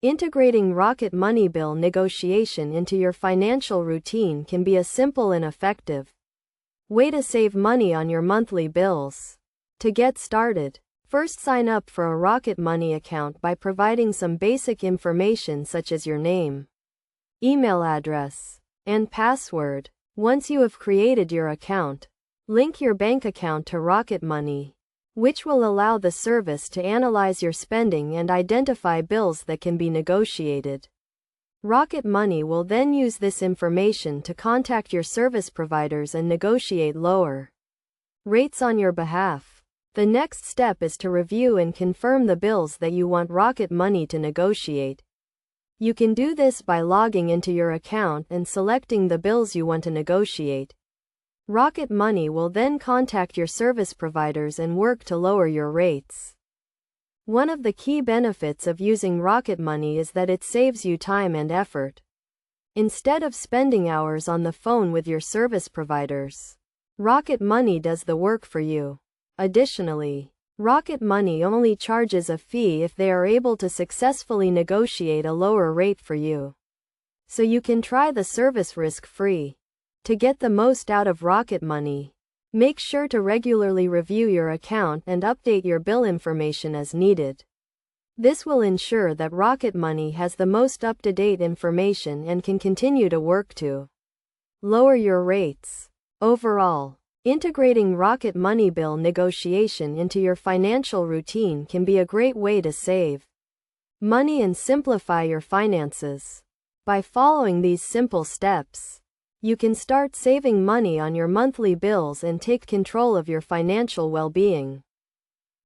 Integrating Rocket Money bill negotiation into your financial routine can be a simple and effective way to save money on your monthly bills. To get started, first sign up for a Rocket Money account by providing some basic information such as your name, email address, and password. Once you have created your account, link your bank account to Rocket Money, which will allow the service to analyze your spending and identify bills that can be negotiated. Rocket Money will then use this information to contact your service providers and negotiate lower rates on your behalf. The next step is to review and confirm the bills that you want Rocket Money to negotiate. You can do this by logging into your account and selecting the bills you want to negotiate. Rocket Money will then contact your service providers and work to lower your rates. One of the key benefits of using Rocket Money is that it saves you time and effort. Instead of spending hours on the phone with your service providers, Rocket Money does the work for you. Additionally, Rocket Money only charges a fee if they are able to successfully negotiate a lower rate for you. So you can try the service risk-free. To get the most out of Rocket Money, make sure to regularly review your account and update your bill information as needed. This will ensure that Rocket Money has the most up-to-date information and can continue to work to lower your rates. Overall, integrating Rocket Money bill negotiation into your financial routine can be a great way to save money and simplify your finances. By following these simple steps, you can start saving money on your monthly bills and take control of your financial well-being.